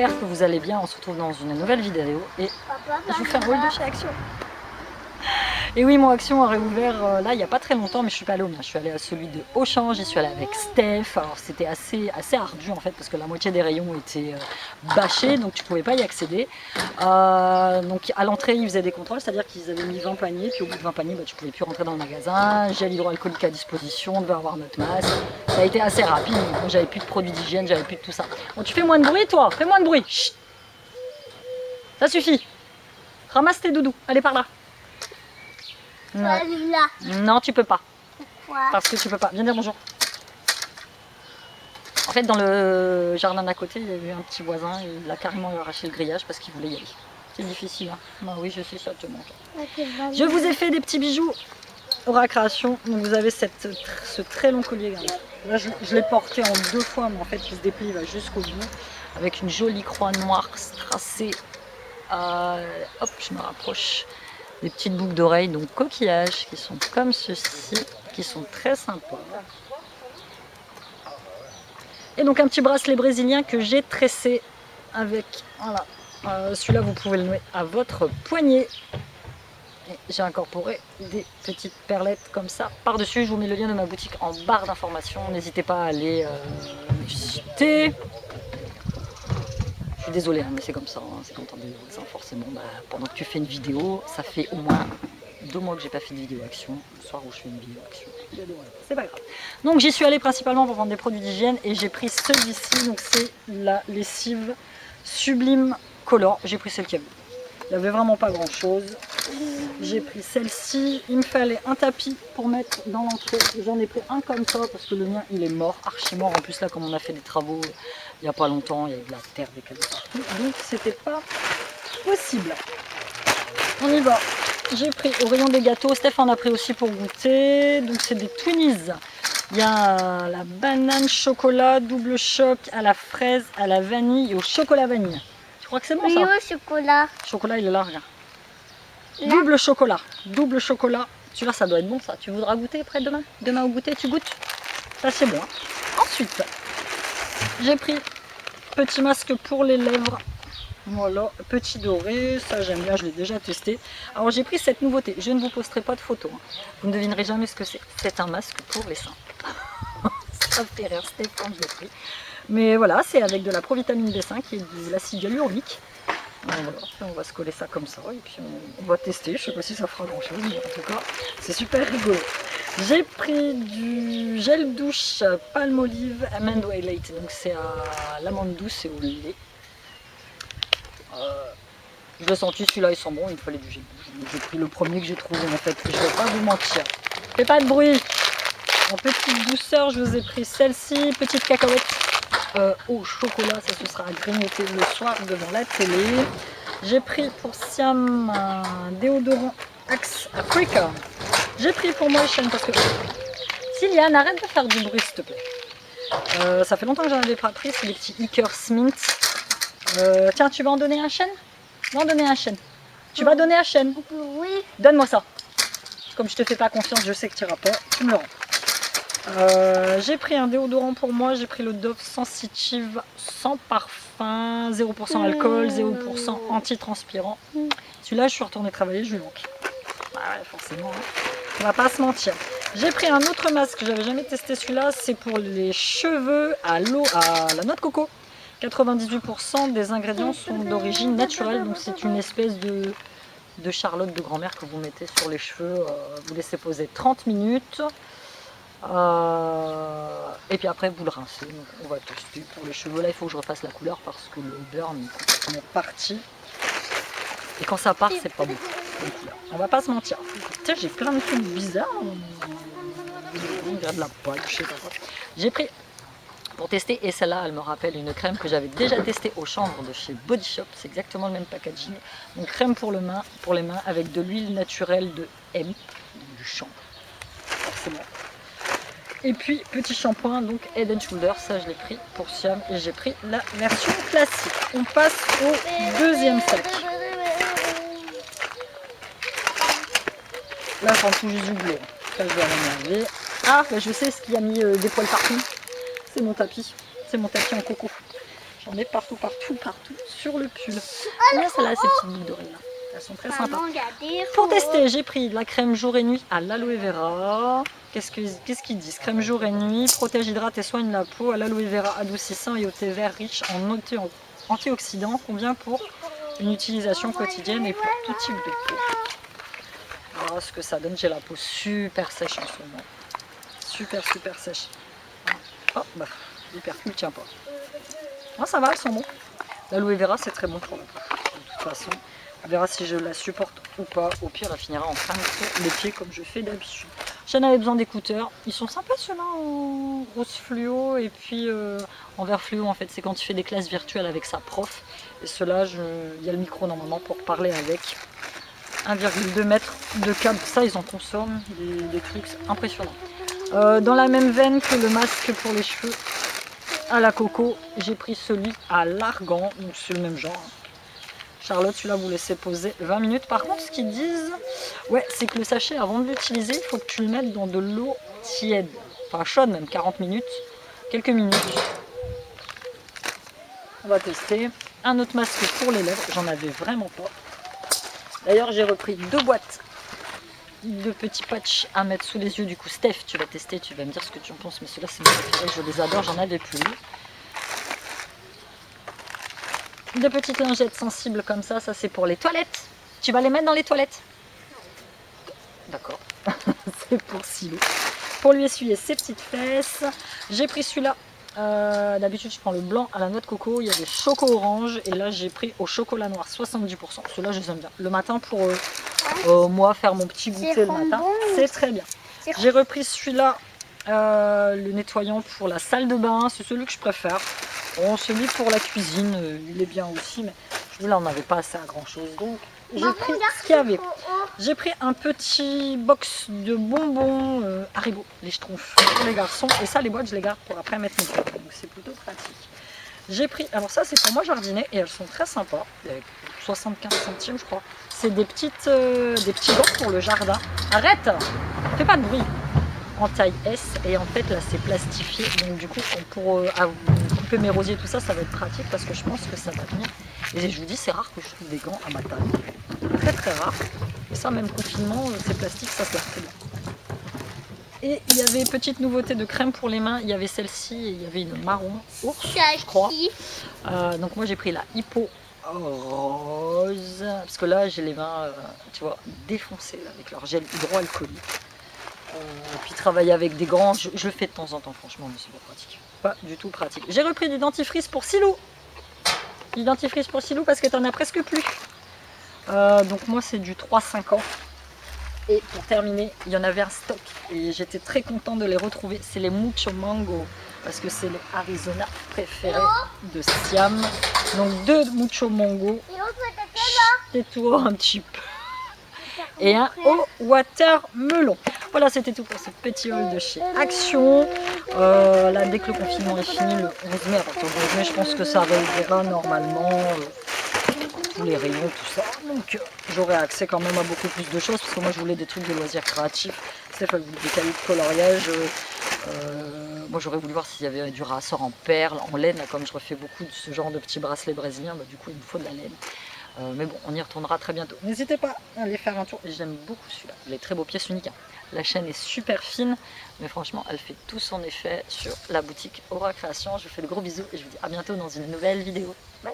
j'espère que vous allez bien. On se retrouve dans une nouvelle vidéo et je vous fais un rôle de chez Action. Et oui, mon Action a réouvert là il n'y a pas très longtemps, mais je suis pas allée au mien. Je suis allée à celui de Auchan, j'y suis allée avec Steph. Alors c'était assez ardu en fait parce que la moitié des rayons étaient bâchés, donc tu pouvais pas y accéder. Donc à l'entrée ils faisaient des contrôles, c'est-à-dire qu'ils avaient mis 20 paniers, puis au bout de 20 paniers tu pouvais plus rentrer dans le magasin. Gel hydroalcoolique à disposition, on devait avoir notre masque. Ça a été assez rapide, bon, j'avais plus de produits d'hygiène, j'avais plus de tout ça. Bon, tu fais moins de bruit toi, fais moins de bruit. Chut. Ça suffit. Ramasse tes doudous, allez par là. Non. Non, tu peux pas. Pourquoi? Parce que tu peux pas. Viens dire bonjour. En fait, dans le jardin d'à côté, il y a eu un petit voisin et il a carrément arraché le grillage parce qu'il voulait y aller. C'est difficile, hein. Bah oui, je sais, ça te manque. Je vous ai fait des petits bijoux Aura Création. Donc vous avez ce très long collier. Regardez. Là, je l'ai porté en 2 fois, mais en fait, il se déplie, il va jusqu'au bout. Avec une jolie croix noire tracée. Hop, je me rapproche. Des petites boucles d'oreilles, donc coquillages, qui sont comme ceci, qui sont très sympas. Et donc un petit bracelet brésilien que j'ai tressé avec, voilà, celui-là vous pouvez le nouer à votre poignet. J'ai incorporé des petites perlettes comme ça par-dessus. Je vous mets le lien de ma boutique en barre d'informations. N'hésitez pas à aller me visiter. Je suis désolée, hein, mais c'est comme ça, hein, c'est quand on dit ça, forcément. Bah, pendant que tu fais une vidéo, ça fait au moins 2 mois que j'ai pas fait de vidéo action. Le soir où je fais une vidéo action, c'est pas grave. Donc j'y suis allée principalement pour vendre des produits d'hygiène et j'ai pris celui-ci. Donc c'est la lessive Sublime Color. J'ai pris celle qu'il y avait. Il n'y avait vraiment pas grand chose. J'ai pris celle-ci. Il me fallait un tapis pour mettre dans l'entrée. J'en ai pris un comme ça parce que le mien il est mort, archi mort. En plus là, comme on a fait des travaux il n'y a pas longtemps, il y a de la terre décalée partout. Donc c'était pas possible. On y va. J'ai pris au rayon des gâteaux. Steph en a pris aussi pour goûter. Donc c'est des Twinnies. Il y a la banane chocolat, double choc à la fraise, à la vanille et au chocolat vanille. Tu crois que c'est bon ça? Oui, au chocolat. Chocolat, il est là, regarde. Double chocolat. Double chocolat. Celui-là, ça doit être bon ça. Tu voudras goûter après demain? Demain au goûter, tu goûtes? Ça, c'est bon. Hein. Ensuite, j'ai pris petit masque pour les lèvres. Voilà, petit doré. Ça, j'aime bien, je l'ai déjà testé. Alors, j'ai pris cette nouveauté. Je ne vous posterai pas de photos. Hein. Vous ne devinerez jamais ce que c'est. C'est un masque pour les seins. Ça fait rire Stéphane, je l'ai pris. Mais voilà, c'est avec de la provitamine B5 et de l'acide hyaluronique. Voilà, on va se coller ça comme ça et puis on va tester. Je sais pas si ça fera grand chose, mais en tout cas, c'est super rigolo. J'ai pris du gel douche Palmolive Amand Highlight, donc c'est à l'amande douce et au lait. Je l'ai senti, celui-là il sent bon, il me fallait du gel douche. J'ai pris le premier que j'ai trouvé en fait, je vais pas vous mentir. Fais pas de bruit. En petite douceur, je vous ai pris celle-ci, petite cacahuète au chocolat, ça ce sera à grignoter le soir devant la télé. J'ai pris pour Siam un déodorant Axe Africa. J'ai pris pour moi Motion parce que Siliane, arrête de faire du bruit s'il te plaît. Ça fait longtemps que j'en avais pas pris, c'est les petits Ickers Mint. Tiens, tu vas en donner un chêne? Va en donner un chêne. Tu vas donner un chêne? Oui. Donne-moi ça. Comme je te fais pas confiance, je sais que tu iras pas, tu me le rends. J'ai pris un déodorant pour moi, j'ai pris le Dove Sensitive sans parfum, 0% alcool, 0% antitranspirant. Celui-là, je suis retournée travailler, je lui manque. Ah ouais, forcément, hein. On va pas se mentir. J'ai pris un autre masque, j'avais jamais testé celui-là, c'est pour les cheveux à l'eau, à la noix de coco. 98% des ingrédients sont d'origine naturelle, donc c'est une espèce de charlotte de grand-mère que vous mettez sur les cheveux, vous laissez poser 30 minutes. Et puis après vous le rincez. Donc on va tester pour les cheveux. Là il faut que je refasse la couleur parce que le burn est complètement parti. Et quand ça part c'est pas beau. On va pas se mentir. Tiens, j'ai plein de trucs bizarres. On dirait de la poêle, je sais pas quoi. J'ai pris pour tester, et celle-là elle me rappelle une crème que j'avais déjà testée au chanvre de chez Body Shop. C'est exactement le même packaging. Donc crème pour les mains avec de l'huile naturelle de hemp, du chanvre. Forcément. Et puis petit shampoing, donc Head & Shoulders, ça je l'ai pris pour Siam et j'ai pris la version classique. On passe au deuxième sac. Là j'en tout juste du bleu, ça je dois m'énerver. Ah, bah, je sais ce qui a mis des poils partout, c'est mon tapis en coco. J'en ai partout sur le pull. Là, celle-là, ces petites boucles d'oreilles là. Elles sont très sympas. Pour tester, j'ai pris de la crème jour et nuit à l'aloe vera. Qu'est-ce qu'ils disent? Crème jour et nuit, protège, hydrate et soigne la peau à l'aloe vera adoucissant et au thé vert riche en antioxydants. Convient pour une utilisation quotidienne et pour tout type de peau. Voilà ce que ça donne. J'ai la peau super sèche en ce moment. Super sèche. Oh, bah, l'hypercule tient pas. Ah, ça va, elles sont bons. L'aloe vera, c'est très bon pour la peau. De toute façon, on verra si je la supporte ou pas. Au pire, elle finira en crème sur les pieds comme je fais d'habitude. J'en avais besoin d'écouteurs. Ils sont sympas ceux-là en rose fluo et puis en vert fluo. En fait, c'est quand tu fais des classes virtuelles avec sa prof. Et ceux-là, il y a le micro normalement pour parler avec. 1,2 mètres de câble. Ça, ils en consomment des trucs impressionnants. Dans la même veine que le masque pour les cheveux à la coco, j'ai pris celui à l'argan. Donc c'est le même genre. Charlotte, celui-là, vous laissez poser 20 minutes. Par contre, ce qu'ils disent, ouais, c'est que le sachet, avant de l'utiliser, il faut que tu le mettes dans de l'eau tiède. Enfin, chaude même, 40 minutes. Quelques minutes. On va tester. Un autre masque pour les lèvres. J'en avais vraiment pas. D'ailleurs, j'ai repris 2 boîtes de petits patchs à mettre sous les yeux. Du coup, Steph, tu vas tester, tu vas me dire ce que tu en penses. Mais ceux-là, c'est mes préférés. Je les adore, j'en avais plus. De petites lingettes sensibles comme ça c'est pour les toilettes. Tu vas les mettre dans les toilettes? D'accord. C'est pour Silo. Pour lui essuyer ses petites fesses. J'ai pris celui-là. D'habitude, je prends le blanc à la noix de coco. Il y a des choco orange. Et là, j'ai pris au chocolat noir 70%. Ceux-là, je les aime bien. Le matin, pour moi, faire mon petit goûter le matin, c'est très bien. J'ai repris celui-là. Le nettoyant pour la salle de bain. C'est celui que je préfère. Bon, celui pour la cuisine, il est bien aussi, mais là on n'avait pas assez à grand chose, donc j'ai pris ce qu'il y avait. J'ai pris un petit box de bonbons Haribo, les schtroumpfs pour les garçons, et ça les boîtes je les garde pour après mettre mes plats, donc c'est plutôt pratique. J'ai pris, alors ça c'est pour moi jardiner, et elles sont très sympas, avec 75 centimes je crois. C'est des petits gants pour le jardin. Arrête, fais pas de bruit. En taille S, et en fait là c'est plastifié, donc du coup pour couper mes rosiers tout ça, ça va être pratique parce que je pense que ça va venir. Et je vous dis, c'est rare que je trouve des gants à ma taille, très rare. Et ça, même confinement, c'est plastique, ça se lave très bien. Et il y avait petite nouveauté de crème pour les mains, il y avait celle-ci et il y avait une marron ours, je crois. Donc moi j'ai pris la Hippo rose, parce que là j'ai les mains, tu vois, défoncées là, avec leur gel hydroalcoolique. Et puis travailler avec des gants, je le fais de temps en temps franchement, mais c'est pas pratique. Pas du tout pratique. J'ai repris du dentifrice pour Silou. Du dentifrice pour Silou parce que t'en as presque plus. Donc moi c'est du 3-5 ans. Et pour terminer, il y en avait un stock et j'étais très contente de les retrouver. C'est les Mucho Mango parce que c'est les Arizona préférés de Siam. Donc 2 Mucho Mango. Tais-toi un petit peu. Et un au watermelon. Voilà, c'était tout pour ce petit haul de chez Action. Là, dès que le confinement est fini, le 11 mai, à partir du 11 mai, je pense que ça réouvrira normalement tous les rayons, tout ça. Donc, j'aurai accès quand même à beaucoup plus de choses, parce que moi, je voulais des trucs de loisirs créatifs. Steph, elle voulait des cahiers de coloriage. Moi, j'aurais voulu voir s'il y avait du ressort en perles, en laine, là, comme je refais beaucoup de ce genre de petits bracelets brésiliens. Bah, du coup, il me faut de la laine. Mais bon, on y retournera très bientôt. N'hésitez pas à aller faire un tour. J'aime beaucoup celui-là. Il est très beau, pièce unique. La chaîne est super fine, mais franchement, elle fait tout son effet sur la boutique Aura Création. Je vous fais de gros bisous et je vous dis à bientôt dans une nouvelle vidéo. Bye!